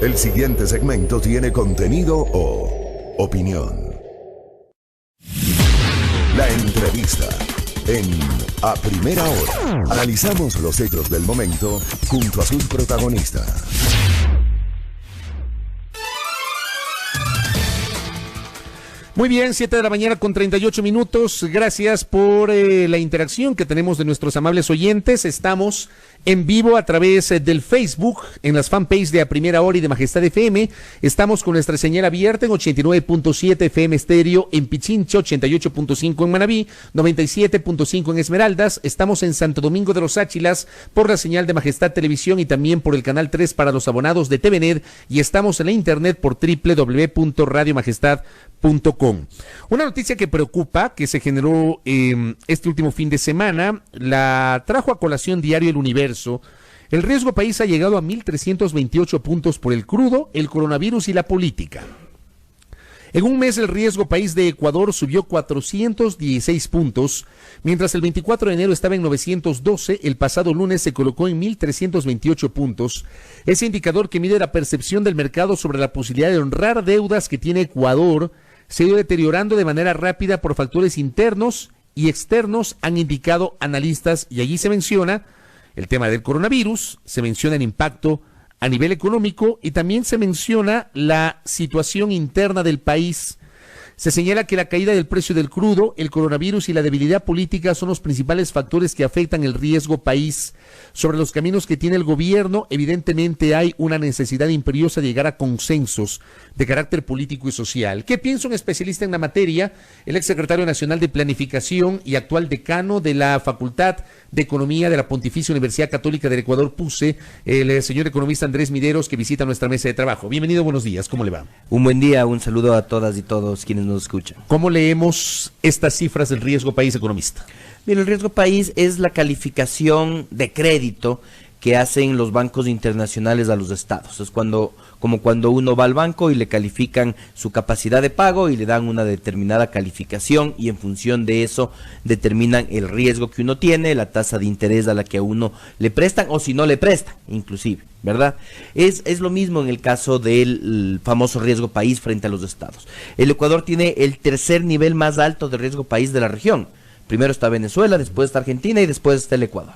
El siguiente segmento tiene contenido o opinión. La entrevista en A Primera Hora. Analizamos los hechos del momento junto a sus protagonistas. Muy bien, 7 de la mañana con 38 minutos. Gracias por la interacción que tenemos de nuestros amables oyentes. Estamos en vivo a través del Facebook, en las fanpages de A Primera Hora y de Majestad FM. Estamos con nuestra señal abierta en 89.7 FM Estéreo en Pichincha, 88.5 en Manabí, 97.5 en Esmeraldas. Estamos en Santo Domingo de los Áchilas por la señal de Majestad Televisión y también por el canal 3 para los abonados de TVNet. Y estamos en la internet por www.radiomajestad.com. Una noticia que preocupa, que se generó este último fin de semana, la trajo a colación Diario El Universo. El riesgo país ha llegado a 1.328 puntos por el crudo, el coronavirus y la política. En un mes el riesgo país de Ecuador subió 416 puntos, mientras el 24 de enero estaba en 912, el pasado lunes se colocó en 1.328 puntos. Ese indicador que mide la percepción del mercado sobre la posibilidad de honrar deudas que tiene Ecuador se ha ido deteriorando de manera rápida por factores internos y externos, han indicado analistas, y allí se menciona el tema del coronavirus, se menciona el impacto a nivel económico y también se menciona la situación interna del país. Se señala que la caída del precio del crudo, el coronavirus y la debilidad política son los principales factores que afectan el riesgo país. Sobre los caminos que tiene el gobierno, evidentemente hay una necesidad imperiosa de llegar a consensos de carácter político y social. ¿Qué piensa un especialista en la materia? El exsecretario nacional de Planificación y actual decano de la Facultad de Economía de la Pontificia Universidad Católica del Ecuador, PUCE, el señor economista Andrés Mideros, que visita nuestra mesa de trabajo. Bienvenido, buenos días, ¿cómo le va? Un buen día, un saludo a todas y todos quienes nos escuchan. ¿Cómo leemos estas cifras del riesgo país, economista? Bien, el riesgo país es la calificación de crédito que hacen los bancos internacionales a los estados. Es como cuando uno va al banco y le califican su capacidad de pago y le dan una determinada calificación, y en función de eso determinan el riesgo que uno tiene, la tasa de interés a la que a uno le prestan o si no le prestan, inclusive, ¿verdad? Es lo mismo en el caso del famoso riesgo país frente a los estados. El Ecuador tiene el tercer nivel más alto de riesgo país de la región. Primero está Venezuela, después está Argentina y después está el Ecuador.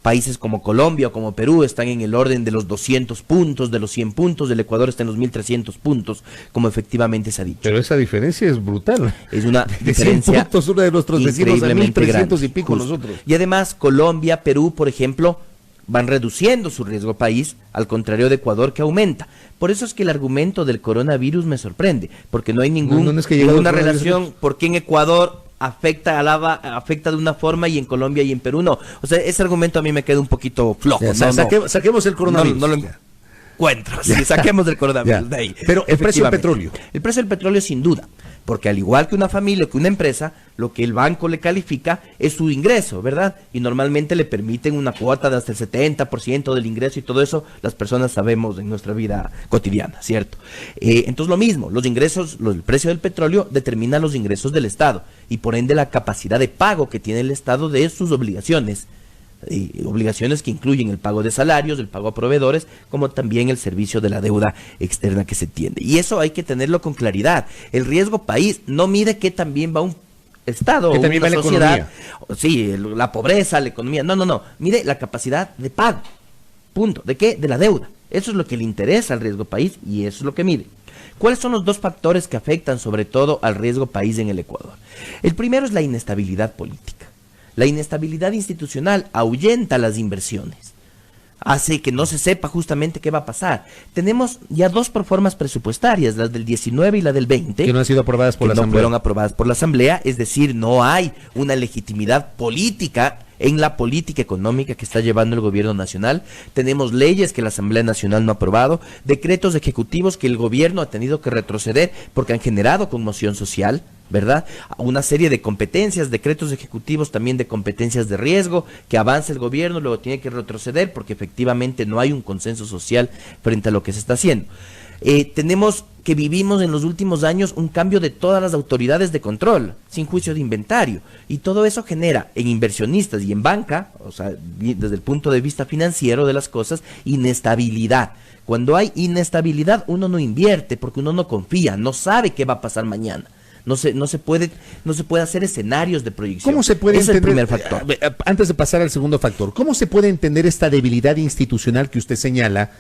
Países como Colombia o como Perú están en el orden de los 200 puntos, de los 100 puntos, el Ecuador está en los 1.300 puntos, como efectivamente se ha dicho. Pero esa diferencia es brutal. Es una diferencia 100 puntos, uno de nuestros vecinos a 1.300 y pico justo. Nosotros. Y además Colombia, Perú, por ejemplo, van reduciendo su riesgo país, al contrario de Ecuador, que aumenta. Por eso es que el argumento del coronavirus me sorprende, porque no hay ninguna relación, porque en Ecuador afecta de una forma y en Colombia y en Perú no. O sea, ese argumento a mí me queda un poquito flojo. Saquemos el coronavirus. No lo encuentro. Sí, saquemos el coronavirus de ahí. Pero el precio del petróleo. El precio del petróleo sin duda, porque al igual que una familia, que una empresa, lo que el banco le califica es su ingreso, ¿verdad? Y normalmente le permiten una cuota de hasta el 70% del ingreso, y todo eso las personas sabemos en nuestra vida cotidiana, ¿cierto? Entonces lo mismo, los ingresos, el precio del petróleo determina los ingresos del Estado y por ende la capacidad de pago que tiene el Estado de sus obligaciones. Obligaciones que incluyen el pago de salarios, el pago a proveedores, como también el servicio de la deuda externa que se tiene. Y eso hay que tenerlo con claridad. El riesgo país no mide que también va un Estado o una sociedad, sí, la pobreza, la economía, no, mide la capacidad de pago, punto. ¿De qué? De la deuda. Eso es lo que le interesa al riesgo país y eso es lo que mide. ¿Cuáles son los dos factores que afectan sobre todo al riesgo país en el Ecuador? El primero es la inestabilidad política. La inestabilidad institucional ahuyenta las inversiones, hace que no se sepa justamente qué va a pasar. Tenemos ya dos proformas presupuestarias, las del 19 y la del 20, que no han sido aprobadas por la Asamblea. No fueron aprobadas por la Asamblea, es decir, no hay una legitimidad política en la política económica que está llevando el gobierno nacional. Tenemos leyes que la Asamblea Nacional no ha aprobado, decretos ejecutivos que el gobierno ha tenido que retroceder porque han generado conmoción social, ¿verdad? Una serie de competencias, decretos ejecutivos también de competencias de riesgo, que avanza el gobierno, luego tiene que retroceder porque efectivamente no hay un consenso social frente a lo que se está haciendo. Tenemos que vivimos en los últimos años un cambio de todas las autoridades de control, sin juicio de inventario, y todo eso genera en inversionistas y en banca, o sea, desde el punto de vista financiero de las cosas, inestabilidad. Cuando hay inestabilidad, uno no invierte porque uno no confía, no sabe qué va a pasar mañana. No se puede hacer escenarios de proyección. ¿Cómo se puede Ese entender, es el primer factor. Antes de pasar al segundo factor, ¿cómo se puede entender esta debilidad institucional que usted señala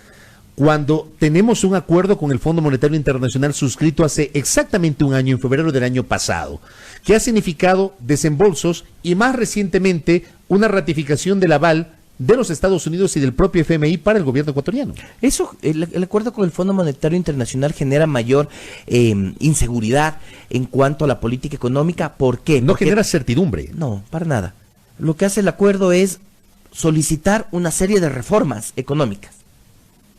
cuando tenemos un acuerdo con el Fondo Monetario Internacional suscrito hace exactamente un año, en febrero del año pasado, que ha significado desembolsos y más recientemente una ratificación del aval de los Estados Unidos y del propio FMI para el gobierno ecuatoriano? Eso, el acuerdo con el Fondo Monetario Internacional genera mayor inseguridad en cuanto a la política económica. ¿Por qué? No genera certidumbre. No, para nada. Lo que hace el acuerdo es solicitar una serie de reformas económicas,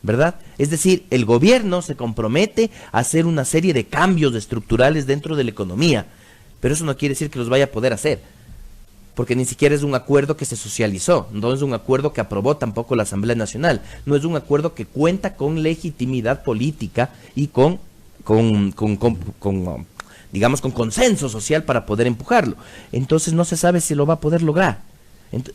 ¿verdad? Es decir, el gobierno se compromete a hacer una serie de cambios estructurales dentro de la economía, pero eso no quiere decir que los vaya a poder hacer, porque ni siquiera es un acuerdo que se socializó, no es un acuerdo que aprobó tampoco la Asamblea Nacional, no es un acuerdo que cuenta con legitimidad política y digamos, con consenso social para poder empujarlo. Entonces no se sabe si lo va a poder lograr.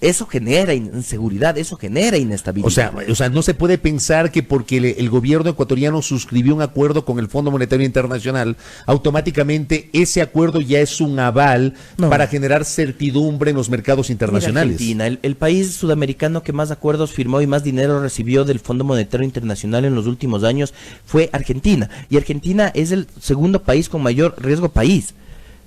Eso genera inseguridad, eso genera inestabilidad. O sea, no se puede pensar que porque el gobierno ecuatoriano suscribió un acuerdo con el Fondo Monetario Internacional, automáticamente ese acuerdo ya es un aval para generar certidumbre en los mercados internacionales. Mira, Argentina, el país sudamericano que más acuerdos firmó y más dinero recibió del Fondo Monetario Internacional en los últimos años fue Argentina. Y Argentina es el segundo país con mayor riesgo país.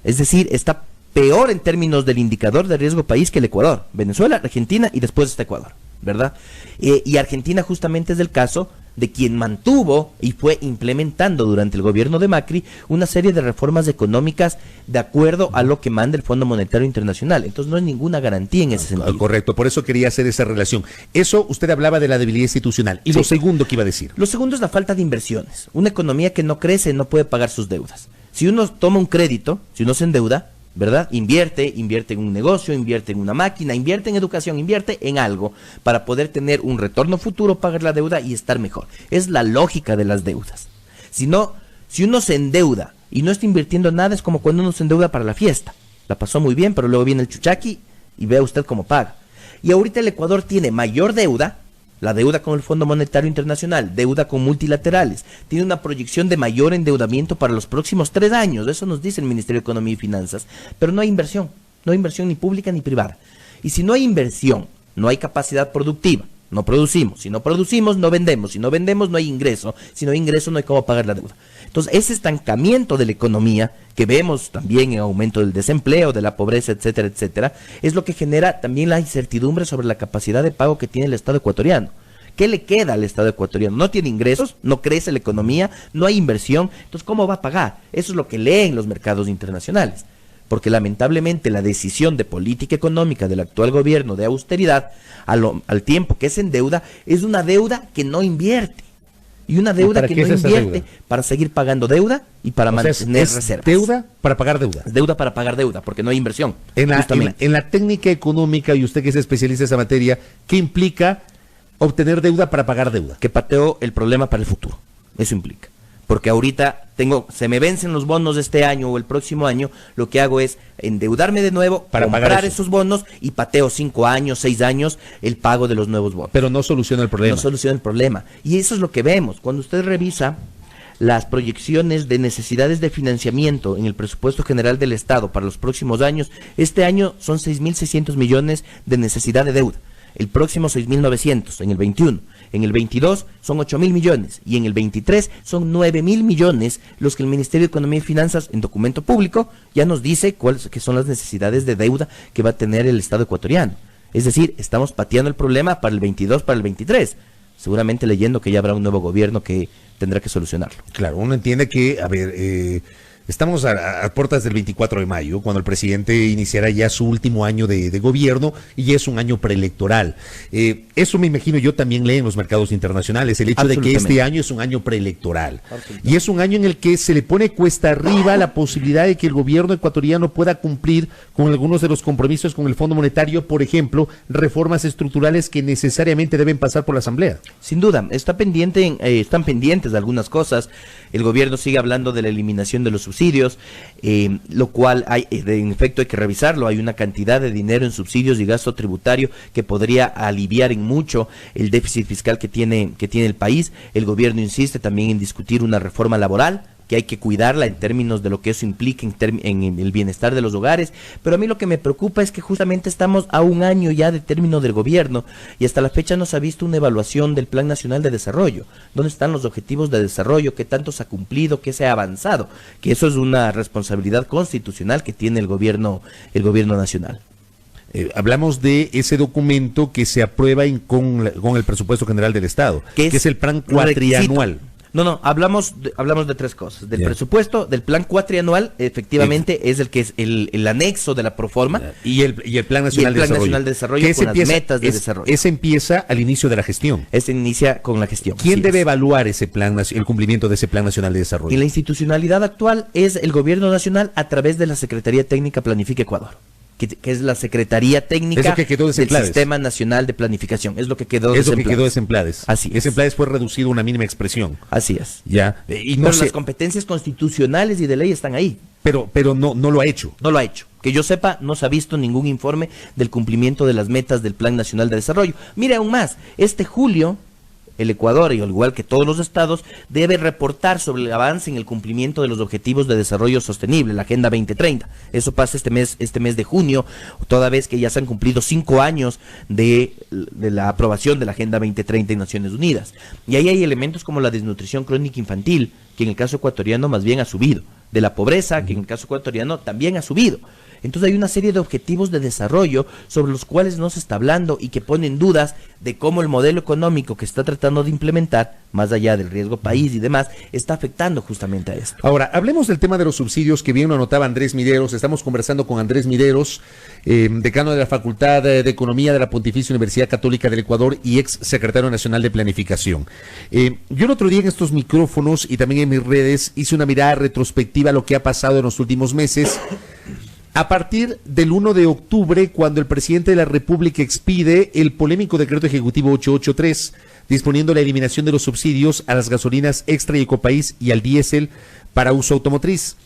Es decir, está peor en términos del indicador de riesgo país que el Ecuador, Venezuela, Argentina y después está Ecuador, ¿verdad? Y Argentina justamente es el caso de quien mantuvo y fue implementando durante el gobierno de Macri una serie de reformas económicas de acuerdo a lo que manda el Fondo Monetario Internacional. Entonces no hay ninguna garantía en ese sentido. Correcto, por eso quería hacer esa relación. Eso, usted hablaba de la debilidad institucional. ¿Y lo segundo que iba a decir? Lo segundo es la falta de inversiones. Una economía que no crece no puede pagar sus deudas. Si uno toma un crédito, si uno se endeuda, ¿verdad? Invierte en un negocio, invierte en una máquina, invierte en educación, invierte en algo para poder tener un retorno futuro, pagar la deuda y estar mejor. Es la lógica de las deudas. Si uno se endeuda y no está invirtiendo nada, es como cuando uno se endeuda para la fiesta. La pasó muy bien, pero luego viene el chuchaqui y vea usted cómo paga. Y ahorita el Ecuador tiene mayor deuda, la deuda con el Fondo Monetario Internacional, deuda con multilaterales, tiene una proyección de mayor endeudamiento para los próximos 3 años, eso nos dice el Ministerio de Economía y Finanzas, pero no hay inversión ni pública ni privada. Y si no hay inversión, no hay capacidad productiva, no producimos, si no producimos, no vendemos, si no vendemos, no hay ingreso, si no hay ingreso, no hay cómo pagar la deuda. Entonces, ese estancamiento de la economía, que vemos también en aumento del desempleo, de la pobreza, etcétera, etcétera, es lo que genera también la incertidumbre sobre la capacidad de pago que tiene el Estado ecuatoriano. ¿Qué le queda al Estado ecuatoriano? No tiene ingresos, no crece la economía, no hay inversión, entonces ¿cómo va a pagar? Eso es lo que leen los mercados internacionales. Porque lamentablemente la decisión de política económica del actual gobierno de austeridad, al tiempo que se endeuda, es una deuda que no invierte. Y una deuda que no invierte para seguir pagando deuda y para mantener reservas. Deuda para pagar deuda. Deuda para pagar deuda, porque no hay inversión. En la técnica económica, y usted que es especialista en esa materia, ¿qué implica obtener deuda para pagar deuda? Que pateo el problema para el futuro. Eso implica. Porque ahorita se me vencen los bonos de este año o el próximo año, lo que hago es endeudarme de nuevo para comprar esos bonos y pateo 5 años, 6 años el pago de los nuevos bonos. Pero no soluciona el problema. No soluciona el problema. Y eso es lo que vemos. Cuando usted revisa las proyecciones de necesidades de financiamiento en el presupuesto general del Estado para los próximos años, este año son 6.600 millones de necesidad de deuda. El próximo 6.900 en el 21. En el 22 son 8.000 millones y en el 23 son 9.000 millones los que el Ministerio de Economía y Finanzas en documento público ya nos dice cuáles que son las necesidades de deuda que va a tener el Estado ecuatoriano. Es decir, estamos pateando el problema para el 22, para el 23. Seguramente leyendo que ya habrá un nuevo gobierno que tendrá que solucionarlo. Claro, uno entiende que, a ver, Estamos a puertas del 24 de mayo, cuando el presidente iniciará ya su último año de gobierno y ya es un año preelectoral. Eso me imagino yo también lee en los mercados internacionales, el hecho de que este año es un año preelectoral. Y es un año en el que se le pone cuesta arriba la posibilidad de que el gobierno ecuatoriano pueda cumplir con algunos de los compromisos con el Fondo Monetario, por ejemplo, reformas estructurales que necesariamente deben pasar por la Asamblea. Sin duda, están pendientes de algunas cosas. El gobierno sigue hablando de la eliminación de los subsidios, lo cual en efecto hay que revisarlo. Hay una cantidad de dinero en subsidios y gasto tributario que podría aliviar en mucho el déficit fiscal que tiene el país. El gobierno insiste también en discutir una reforma laboral, que hay que cuidarla en términos de lo que eso implica en el bienestar de los hogares, pero a mí lo que me preocupa es que justamente estamos a un año ya de término del gobierno y hasta la fecha no se ha visto una evaluación del Plan Nacional de Desarrollo. ¿Dónde están los objetivos de desarrollo? ¿Qué tanto se ha cumplido? ¿Qué se ha avanzado? Que eso es una responsabilidad constitucional que tiene el gobierno nacional. Hablamos de ese documento que se aprueba con el presupuesto general del Estado, que es el plan cuatrianual. No, hablamos de tres cosas. Del presupuesto, del plan cuatrianual, efectivamente, es el que es el anexo de la proforma. Y el Plan Nacional de Desarrollo con las metas de desarrollo. Ese empieza al inicio de la gestión. Ese inicia con la gestión. ¿Quién debe evaluar ese plan, el cumplimiento de ese Plan Nacional de Desarrollo? Y la institucionalidad actual es el Gobierno Nacional a través de la Secretaría Técnica Planifica Ecuador, que es la Secretaría Técnica del Sistema Nacional de Planificación. Es lo que quedó de Semplades. Así es. Semplades fue reducido a una mínima expresión. Así es. Ya. Pero las competencias constitucionales y de ley están ahí. Pero no lo ha hecho. No lo ha hecho. Que yo sepa, no se ha visto ningún informe del cumplimiento de las metas del Plan Nacional de Desarrollo. Mire, aún más, este julio el Ecuador, y al igual que todos los estados, debe reportar sobre el avance en el cumplimiento de los objetivos de desarrollo sostenible, la Agenda 2030. Eso pasa este mes de junio, toda vez que ya se han cumplido 5 años de la aprobación de la Agenda 2030 en Naciones Unidas. Y ahí hay elementos como la desnutrición crónica infantil, que en el caso ecuatoriano más bien ha subido, de la pobreza, que en el caso ecuatoriano también ha subido. Entonces hay una serie de objetivos de desarrollo sobre los cuales no se está hablando y que ponen dudas de cómo el modelo económico que está tratando de implementar, más allá del riesgo país y demás, está afectando justamente a esto. Ahora, hablemos del tema de los subsidios, que bien lo anotaba Andrés Mideros. Estamos conversando con Andrés Mideros, decano de la Facultad de Economía de la Pontificia Universidad Católica del Ecuador y ex secretario nacional de Planificación. Yo el otro día en estos micrófonos y también en mis redes hice una mirada retrospectiva a lo que ha pasado en los últimos meses. A partir del 1 de octubre, cuando el presidente de la República expide el polémico decreto ejecutivo 883, disponiendo la eliminación de los subsidios a las gasolinas Extra y Ecopaís y al diésel para uso automotriz.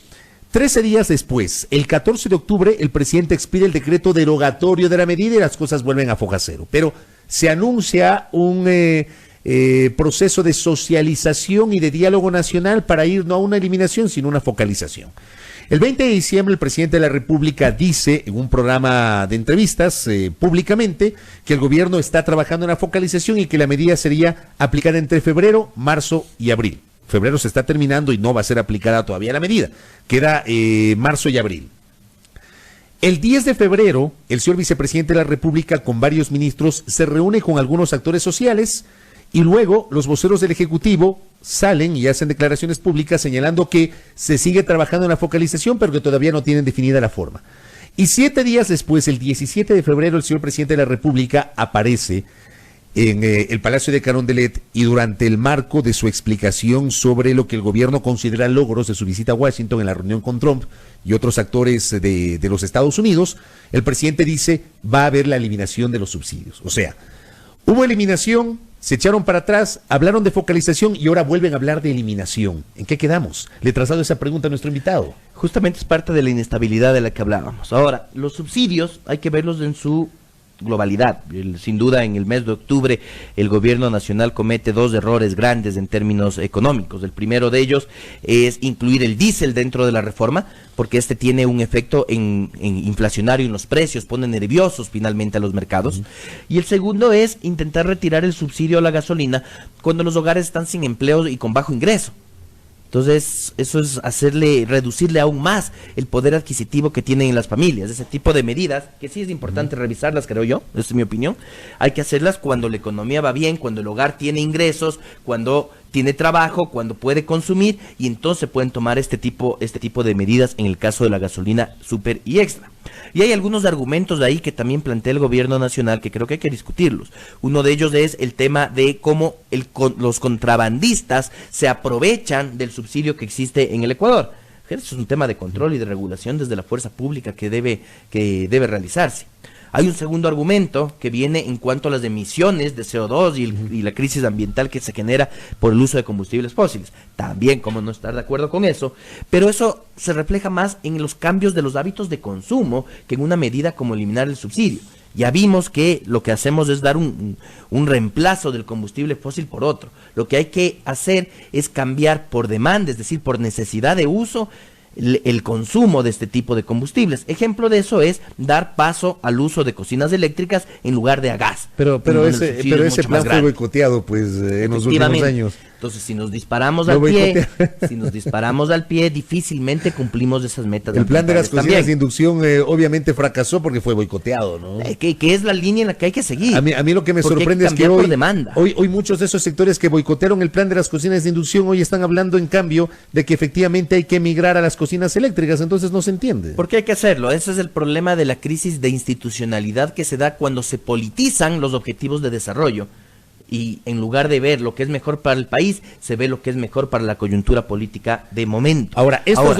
13 días después, el 14 de octubre, el presidente expide el decreto derogatorio de la medida y las cosas vuelven a foja cero. Pero se anuncia un proceso de socialización y de diálogo nacional para ir no a una eliminación, sino a una focalización. El 20 de diciembre el presidente de la República dice en un programa de entrevistas públicamente que el gobierno está trabajando en la focalización y que la medida sería aplicada entre febrero, marzo y abril. Febrero se está terminando y no va a ser aplicada todavía la medida. Queda marzo y abril. El 10 de febrero, el señor vicepresidente de la República con varios ministros se reúne con algunos actores sociales y luego los voceros del Ejecutivo salen y hacen declaraciones públicas señalando que se sigue trabajando en la focalización, pero que todavía no tienen definida la forma. Y 7 días después, el 17 de febrero, el señor presidente de la República aparece en el Palacio de Carondelet y durante el marco de su explicación sobre lo que el gobierno considera logros de su visita a Washington en la reunión con Trump y otros actores de los Estados Unidos, el presidente dice va a haber la eliminación de los subsidios. O sea, hubo eliminación, se echaron para atrás, hablaron de focalización y ahora vuelven a hablar de eliminación. ¿En qué quedamos? Le he trazado esa pregunta a nuestro invitado. Justamente es parte de la inestabilidad de la que hablábamos. Ahora, los subsidios hay que verlos en su globalidad. Sin duda, en el mes de octubre el gobierno nacional comete 2 errores grandes en términos económicos. El primero de ellos es incluir el diésel dentro de la reforma, porque este tiene un efecto en inflacionario en los precios, pone nerviosos finalmente a los mercados. Y el segundo es intentar retirar el subsidio a la gasolina cuando los hogares están sin empleo y con bajo ingreso. Entonces, eso es reducirle aún más el poder adquisitivo que tienen las familias. Ese tipo de medidas, que sí es importante revisarlas, creo yo, esa es mi opinión, hay que hacerlas cuando la economía va bien, cuando el hogar tiene ingresos, cuando tiene trabajo, cuando puede consumir, y entonces pueden tomar este tipo de medidas en el caso de la gasolina super y extra. Y hay algunos argumentos de ahí que también plantea el gobierno nacional que creo que hay que discutirlos. Uno de ellos es el tema de cómo los contrabandistas se aprovechan del subsidio que existe en el Ecuador. Eso es un tema de control y de regulación desde la fuerza pública que debe realizarse. Hay un segundo argumento que viene en cuanto a las emisiones de CO2 y la crisis ambiental que se genera por el uso de combustibles fósiles. También, cómo no estar de acuerdo con eso, pero eso se refleja más en los cambios de los hábitos de consumo que en una medida como eliminar el subsidio. Ya vimos que lo que hacemos es dar un reemplazo del combustible fósil por otro. Lo que hay que hacer es cambiar por demanda, es decir, por necesidad de uso, el consumo de este tipo de combustibles. Ejemplo de eso es dar paso al uso de cocinas eléctricas en lugar de a gas. Pero ese plan fue boicoteado pues en los últimos años. Entonces, si nos disparamos al pie, difícilmente cumplimos esas metas. El plan de las cocinas de inducción obviamente fracasó porque fue boicoteado, ¿no? Que es la línea en la que hay que seguir. A mí lo que me sorprende es que hoy muchos de esos sectores que boicotearon el plan de las cocinas de inducción hoy están hablando en cambio de que efectivamente hay que migrar a las cocinas eléctricas, entonces no se entiende. ¿Por qué hay que hacerlo? Ese es el problema de la crisis de institucionalidad que se da cuando se politizan los objetivos de desarrollo. Y en lugar de ver lo que es mejor para el país, se ve lo que es mejor para la coyuntura política de momento. Ahora, estos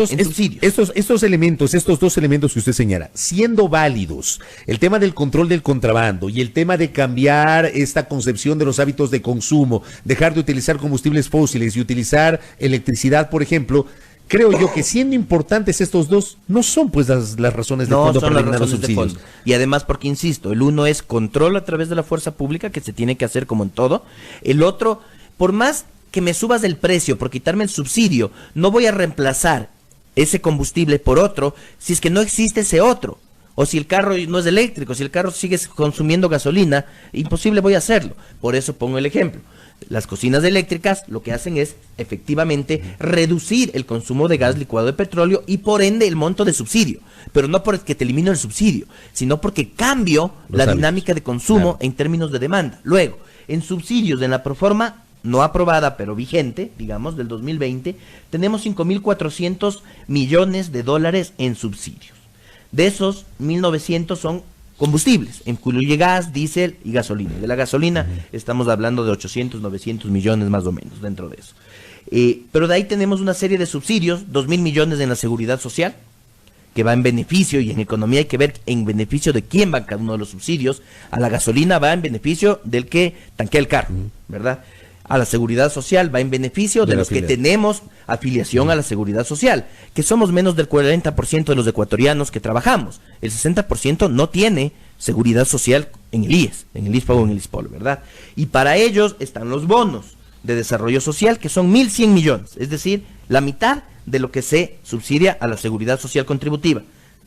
dos elementos que usted señala, siendo válidos, el tema del control del contrabando y el tema de cambiar esta concepción de los hábitos de consumo, dejar de utilizar combustibles fósiles y utilizar electricidad, por ejemplo, creo yo que siendo importantes estos dos, no son pues las razones de fondo para eliminar los subsidios. Y además porque, insisto, el uno es control a través de la fuerza pública, que se tiene que hacer como en todo. El otro, por más que me subas el precio por quitarme el subsidio, no voy a reemplazar ese combustible por otro si es que no existe ese otro. O si el carro no es eléctrico, si el carro sigue consumiendo gasolina, imposible voy a hacerlo. Por eso pongo el ejemplo. Las cocinas eléctricas lo que hacen es efectivamente reducir el consumo de gas licuado de petróleo y por ende el monto de subsidio, pero no porque te elimino el subsidio, sino porque cambio la dinámica de consumo en términos de demanda. Luego, en subsidios en la proforma no aprobada pero vigente, digamos, del 2020, tenemos 5.400 millones de dólares en subsidios. De esos, 1.900 son combustibles, incluye gas, diésel y gasolina. De la gasolina estamos hablando de 800, 900 millones más o menos dentro de eso. Pero de ahí tenemos una serie de subsidios, 2.000 millones en la seguridad social, que va en beneficio, y en economía hay que ver en beneficio de quién va cada uno de los subsidios. A la gasolina va en beneficio del que tanquea el carro, ¿verdad? A la seguridad social va en beneficio de los que tenemos afiliación a la seguridad social, que somos menos del 40% de los ecuatorianos que trabajamos. El 60% no tiene seguridad social en el IES, en el ISPA o en el ISPOL, ¿verdad? Y para ellos están los bonos de desarrollo social, que son 1.100 millones, es decir, la mitad de lo que se subsidia a la seguridad social contributiva.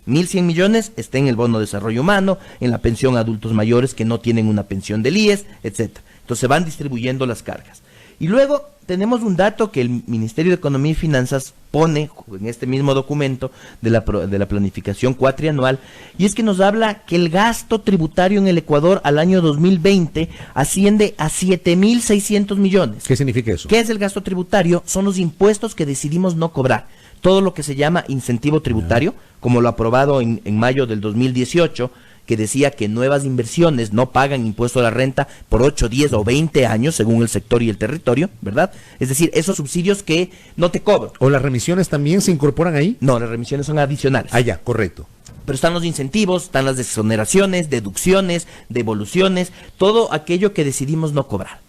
1.100 millones está en el bono de desarrollo humano, en la pensión a adultos mayores que no tienen una pensión del IES, etcétera. Entonces se van distribuyendo las cargas. Y luego tenemos un dato que el Ministerio de Economía y Finanzas pone en este mismo documento de la planificación cuatrianual, y es que nos habla que el gasto tributario en el Ecuador al año 2020 asciende a 7.600 millones. ¿Qué significa eso? ¿Qué es el gasto tributario? Son los impuestos que decidimos no cobrar. Todo lo que se llama incentivo tributario, como lo aprobado en mayo del 2018, que decía que nuevas inversiones no pagan impuesto a la renta por 8, 10 o 20 años, según el sector y el territorio, ¿verdad? Es decir, esos subsidios que no te cobro. ¿O las remisiones también se incorporan ahí? No, las remisiones son adicionales. Ah, ya, correcto. Pero están los incentivos, están las exoneraciones, deducciones, devoluciones, todo aquello que decidimos no cobrar.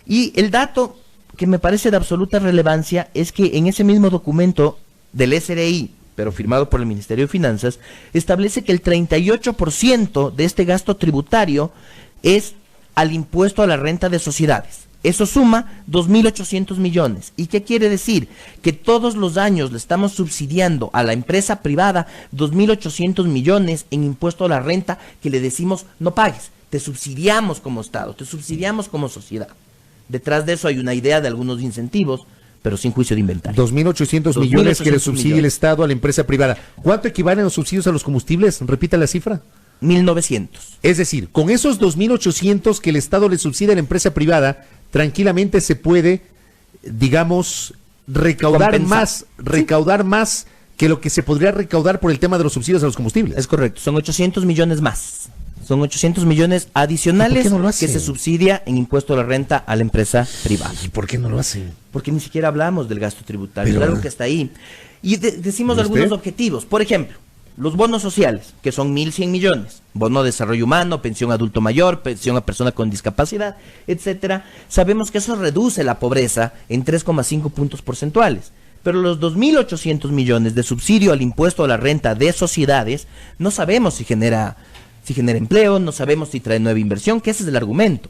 Y el dato que me parece de absoluta relevancia es que en ese mismo documento del SRI, pero firmado por el Ministerio de Finanzas, establece que el 38% de este gasto tributario es al impuesto a la renta de sociedades. Eso suma 2.800 millones. ¿Y qué quiere decir? Que todos los años le estamos subsidiando a la empresa privada 2.800 millones en impuesto a la renta que le decimos no pagues. Te subsidiamos como Estado, te subsidiamos como sociedad. Detrás de eso hay una idea de algunos incentivos, pero sin juicio de inventario. 2.800 millones que le subsidia el Estado a la empresa privada. ¿Cuánto equivalen los subsidios a los combustibles? Repita la cifra. 1.900. Es decir, con esos 2.800 que el Estado le subsidia a la empresa privada, tranquilamente se puede digamos, recaudar más que lo que se podría recaudar por el tema de los subsidios a los combustibles. Es correcto, son 800 millones más. Son 800 millones adicionales que se subsidia en impuesto a la renta a la empresa privada. ¿Y por qué no lo hacen? Porque ni siquiera hablamos del gasto tributario, claro que está ahí. Y decimos algunos objetivos. Por ejemplo, los bonos sociales, que son 1.100 millones. Bono de desarrollo humano, pensión adulto mayor, pensión a persona con discapacidad, etcétera. Sabemos que eso reduce la pobreza en 3,5 puntos porcentuales. Pero los 2.800 millones de subsidio al impuesto a la renta de sociedades, no sabemos si genera empleo, no sabemos si trae nueva inversión, que ese es el argumento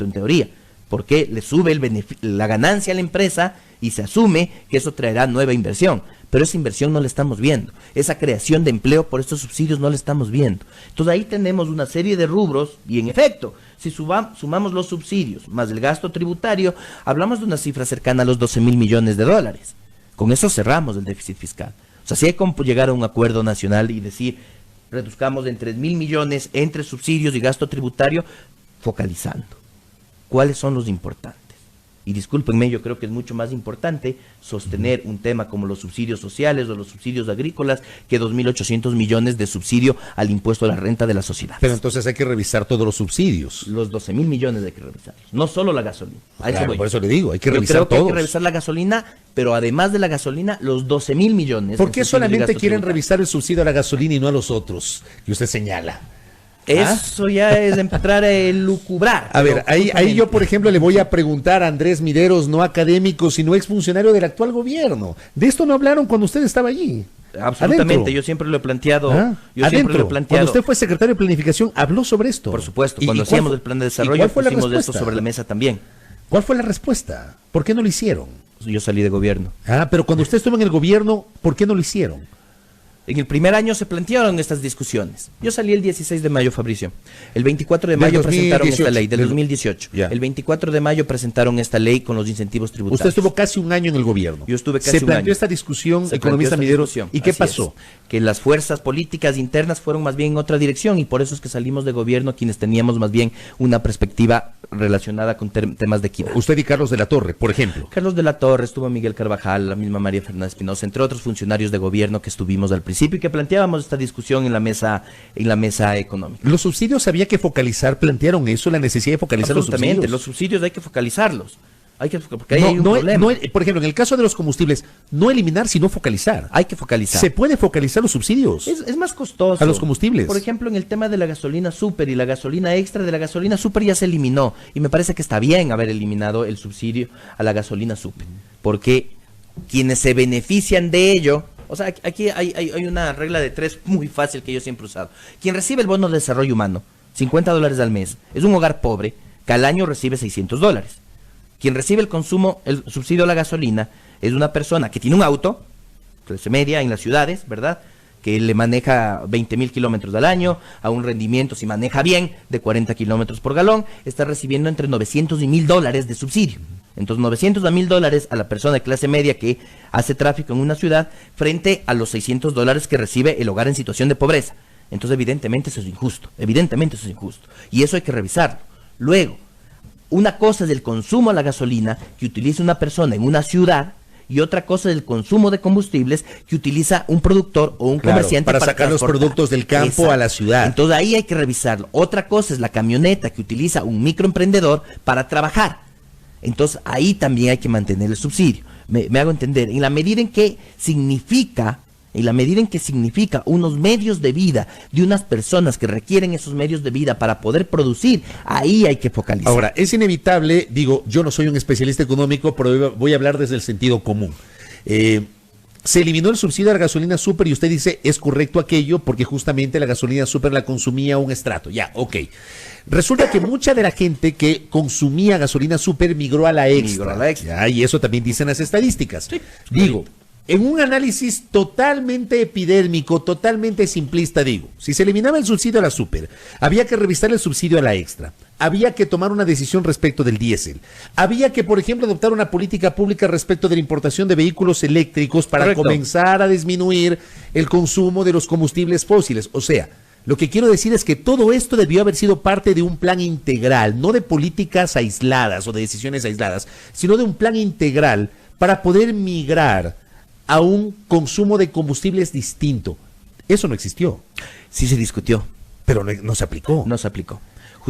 en teoría, porque le sube la ganancia a la empresa y se asume que eso traerá nueva inversión, pero esa inversión no la estamos viendo, esa creación de empleo por estos subsidios no la estamos viendo. Entonces ahí tenemos una serie de rubros y en efecto, si sumamos los subsidios más el gasto tributario, hablamos de una cifra cercana a los 12.000 millones de dólares. Con eso cerramos el déficit fiscal. O sea, si hay que llegar a un acuerdo nacional y decir, reduzcamos en 3.000 millones entre subsidios y gasto tributario, focalizando. ¿Cuáles son los importantes? Y discúlpenme, yo creo que es mucho más importante sostener un tema como los subsidios sociales o los subsidios agrícolas que 2.800 millones de subsidio al impuesto a la renta de la sociedad. Pero entonces hay que revisar todos los subsidios. Los 12.000 millones hay que revisarlos, no solo la gasolina. Claro, por eso le digo, hay que revisar creo que todos. hay que revisar la gasolina, pero además de la gasolina, los 12.000 millones. ¿Por qué solamente quieren revisar el subsidio a la gasolina y no a los otros que usted señala? Eso ya es entrar a lucubrar. A ver, ahí yo, por ejemplo, le voy a preguntar a Andrés Mideros, no académico, sino exfuncionario del actual gobierno. De esto no hablaron cuando usted estaba allí. Absolutamente, adentro. Yo siempre lo he planteado. Cuando usted fue secretario de Planificación, habló sobre esto. Por supuesto, cuando hacíamos el plan de desarrollo, pusimos esto sobre la mesa también. ¿Cuál fue la respuesta? ¿Por qué no lo hicieron? Yo salí de gobierno. Pero cuando usted estuvo en el gobierno, ¿por qué no lo hicieron? En el primer año se plantearon estas discusiones. Yo salí el 16 de mayo, Fabricio. El 24 de mayo presentaron esta ley, del 2018. Ya. El 24 de mayo presentaron esta ley con los incentivos tributarios. Usted estuvo casi un año en el gobierno. Yo estuve casi un año. Se planteó esta discusión, economista Mideros. ¿Y qué pasó? Que las fuerzas políticas internas fueron más bien en otra dirección y por eso es que salimos de gobierno quienes teníamos más bien una perspectiva relacionada con temas de equidad. Usted y Carlos de la Torre, por ejemplo. Carlos de la Torre, estuvo Miguel Carvajal, la misma María Fernández Espinosa, entre otros funcionarios de gobierno que estuvimos al principio y que planteábamos esta discusión en la mesa económica. Los subsidios había que focalizar, plantearon eso, la necesidad de focalizar los subsidios. Absolutamente, los subsidios hay que focalizarlos. Porque ahí hay un problema. Por ejemplo, en el caso de los combustibles, no eliminar, sino focalizar. Hay que focalizar. Se puede focalizar los subsidios. Es más costoso. A los combustibles. Por ejemplo, en el tema de la gasolina super y la gasolina extra de la gasolina super ya se eliminó. Y me parece que está bien haber eliminado el subsidio a la gasolina super. Porque quienes se benefician de ello... O sea, aquí hay una regla de 3 muy fácil que yo siempre he usado. Quien recibe el bono de desarrollo humano, $50 al mes, es un hogar pobre que al año recibe $600. Quien recibe el subsidio a la gasolina es una persona que tiene un auto, clase media en las ciudades, ¿verdad? Que le maneja 20.000 kilómetros al año, a un rendimiento, si maneja bien, de 40 kilómetros por galón, está recibiendo entre 900 y $1.000 de subsidio. Entonces, 900 a $1.000 a la persona de clase media que hace tráfico en una ciudad, frente a los $600 que recibe el hogar en situación de pobreza. Entonces, evidentemente eso es injusto, y eso hay que revisarlo. Luego, una cosa es el consumo a la gasolina que utiliza una persona en una ciudad y otra cosa es el consumo de combustibles que utiliza un productor o un comerciante para sacar los productos del campo. Exacto. A la ciudad. Entonces ahí hay que revisarlo. Otra cosa es la camioneta que utiliza un microemprendedor para trabajar. Entonces ahí también hay que mantener el subsidio. Me hago entender, en la medida en que significa unos medios de vida de unas personas que requieren esos medios de vida para poder producir, ahí hay que focalizar. Ahora, es inevitable, digo, yo no soy un especialista económico, pero voy a hablar desde el sentido común. Se eliminó el subsidio a la gasolina super y usted dice, es correcto aquello porque justamente la gasolina super la consumía un estrato. Ya, ok. Resulta que mucha de la gente que consumía gasolina super migró a la extra. Ya, y eso también dicen las estadísticas. Sí. Digo, en un análisis totalmente epidérmico, totalmente simplista, digo, si se eliminaba el subsidio a la super, había que revisar el subsidio a la extra, había que tomar una decisión respecto del diésel, había que, por ejemplo, adoptar una política pública respecto de la importación de vehículos eléctricos para comenzar a disminuir el consumo de los combustibles fósiles. O sea, Lo que quiero decir es que todo esto debió haber sido parte de un plan integral, no de políticas aisladas o de decisiones aisladas, sino de un plan integral para poder migrar a un consumo de combustibles distinto. Eso no existió. Sí se discutió. Pero no se aplicó. No se aplicó.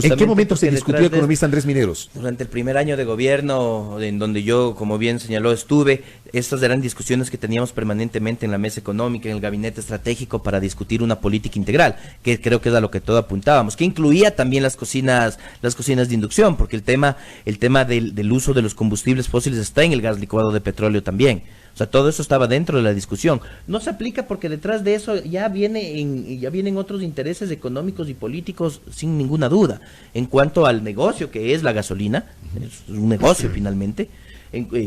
¿En qué momento se discutió, economista Andrés Mineros? Durante el primer año de gobierno, en donde yo, como bien señaló, estuve. Estas eran discusiones que teníamos permanentemente en la mesa económica, en el gabinete estratégico, para discutir una política integral, que creo que es a lo que todo apuntábamos, que incluía también las cocinas de inducción, porque el tema del uso de los combustibles fósiles está en el gas licuado de petróleo también. O sea, todo eso estaba dentro de la discusión. No se aplica porque detrás de eso ya vienen otros intereses económicos y políticos, sin ninguna duda. En cuanto al negocio que es la gasolina, es un negocio finalmente.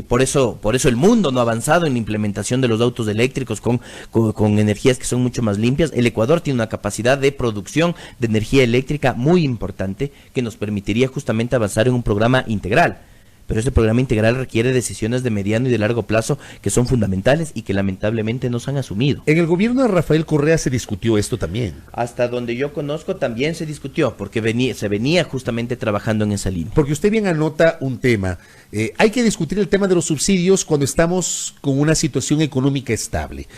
Por eso el mundo no ha avanzado en la implementación de los autos eléctricos con energías que son mucho más limpias. El Ecuador tiene una capacidad de producción de energía eléctrica muy importante que nos permitiría justamente avanzar en un programa integral. Pero ese programa integral requiere decisiones de mediano y de largo plazo que son fundamentales y que lamentablemente no se han asumido. En el gobierno de Rafael Correa se discutió esto también. Hasta donde yo conozco también se discutió, porque se venía justamente trabajando en esa línea. Porque usted bien anota un tema. Hay que discutir el tema de los subsidios cuando estamos con una situación económica estable.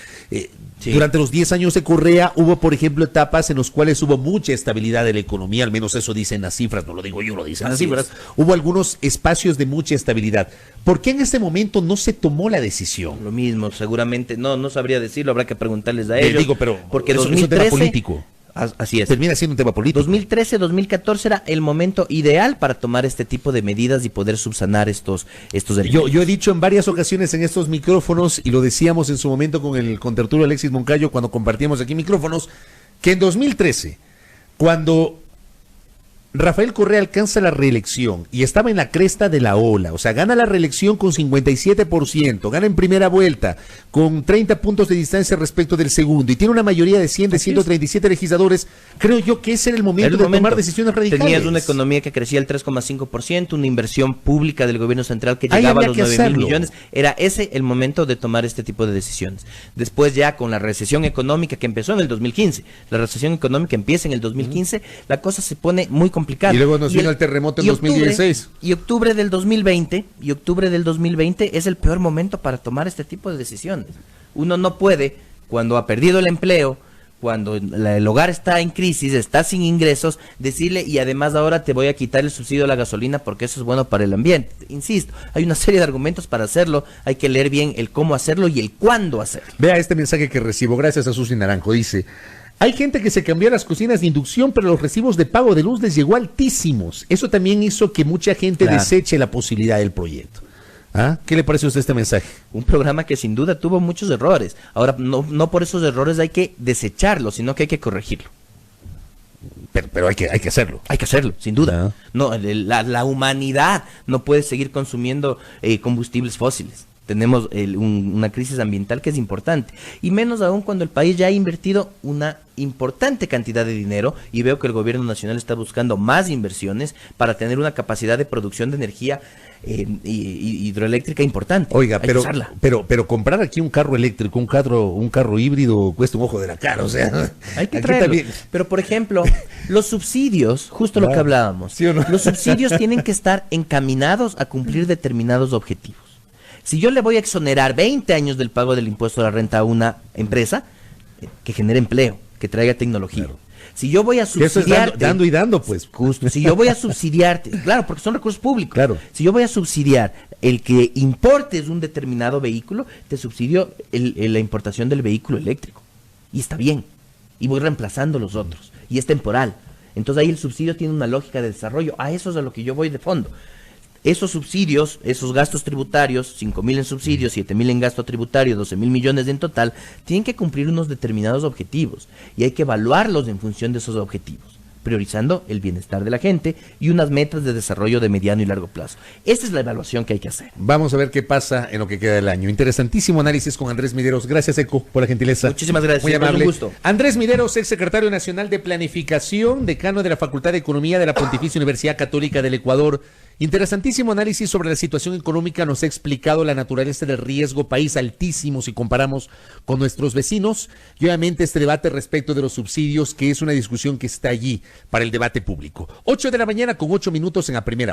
Sí. Durante los 10 años de Correa hubo, por ejemplo, etapas en las cuales hubo mucha estabilidad de la economía, al menos eso dicen las cifras, no lo digo yo, lo dicen las cifras. Hubo algunos espacios de mucha estabilidad. ¿Por qué en ese momento no se tomó la decisión? Lo mismo, seguramente, no sabría decirlo, habrá que preguntarles a ellos. Digo, pero porque eso 2013, es un tema político. Así es. Termina siendo un tema político. 2013, 2014 era el momento ideal para tomar este tipo de medidas y poder subsanar estos yo he dicho en varias ocasiones en estos micrófonos, y lo decíamos en su momento con el contertulio Alexis Moncayo cuando compartíamos aquí micrófonos, que en 2013, cuando Rafael Correa alcanza la reelección y estaba en la cresta de la ola, o sea, gana la reelección con 57%, gana en primera vuelta con 30 puntos de distancia respecto del segundo y tiene una mayoría de 100 de 137 legisladores. Creo yo que ese era el momento de tomar decisiones radicales. Tenías una economía que crecía el 3,5%, una inversión pública del gobierno central que llegaba a los 9.000 millones. Era ese el momento de tomar este tipo de decisiones. Después ya con la recesión económica que empezó en el 2015, la recesión económica empieza en el 2015, la cosa se pone muy complicada. Y luego nos vino el terremoto en 2016. Y octubre del 2020 es el peor momento para tomar este tipo de decisiones. Uno no puede, cuando ha perdido el empleo, cuando el hogar está en crisis, está sin ingresos, decirle, y además ahora te voy a quitar el subsidio a la gasolina porque eso es bueno para el ambiente. Insisto, hay una serie de argumentos para hacerlo, hay que leer bien el cómo hacerlo y el cuándo hacerlo. Vea este mensaje que recibo, gracias a Susi Naranjo, dice: hay gente que se cambió a las cocinas de inducción, pero los recibos de pago de luz les llegó altísimos. Eso también hizo que mucha gente deseche la posibilidad del proyecto. ¿Ah? ¿Qué le parece a usted este mensaje? Un programa que sin duda tuvo muchos errores. Ahora, no por esos errores hay que desecharlo, sino que hay que corregirlo. Pero hay que hacerlo. Hay que hacerlo, sin duda. No, la humanidad no puede seguir consumiendo combustibles fósiles. Tenemos una crisis ambiental que es importante, y menos aún cuando el país ya ha invertido una importante cantidad de dinero, y veo que el gobierno nacional está buscando más inversiones para tener una capacidad de producción de energía hidroeléctrica importante. Oiga, pero comprar aquí un carro eléctrico, un carro híbrido cuesta un ojo de la cara, o sea, hay que traerlo. También... Pero por ejemplo, los subsidios, justo lo que hablábamos, ¿sí o no? Los subsidios tienen que estar encaminados a cumplir determinados objetivos. Si yo le voy a exonerar 20 años del pago del impuesto a la renta a una empresa, que genere empleo, que traiga tecnología. Claro. Si yo voy a subsidiarte... dando y dando, pues. Justo. Si yo voy a subsidiarte, claro, porque son recursos públicos. Claro. Si yo voy a subsidiar el que importes un determinado vehículo, te subsidio la importación del vehículo eléctrico. Y está bien. Y voy reemplazando los otros. Y es temporal. Entonces ahí el subsidio tiene una lógica de desarrollo. A eso es a lo que yo voy de fondo. Esos subsidios, esos gastos tributarios, 5.000 en subsidios, 7.000 en gasto tributario, 12.000 millones en total, tienen que cumplir unos determinados objetivos y hay que evaluarlos en función de esos objetivos, priorizando el bienestar de la gente y unas metas de desarrollo de mediano y largo plazo. Esa es la evaluación que hay que hacer. Vamos a ver qué pasa en lo que queda del año. Interesantísimo análisis con Andrés Mideros. Gracias, Eco, por la gentileza. Muchísimas gracias. Muy amable. Un gusto. Andrés Mideros, ex secretario nacional de Planificación, decano de la Facultad de Economía de la Pontificia Universidad Católica del Ecuador Interesantísimo análisis sobre la situación económica, nos ha explicado la naturaleza del riesgo país altísimo si comparamos con nuestros vecinos y obviamente este debate respecto de los subsidios, que es una discusión que está allí para el debate público. 8 de la mañana con 8 minutos en la primera.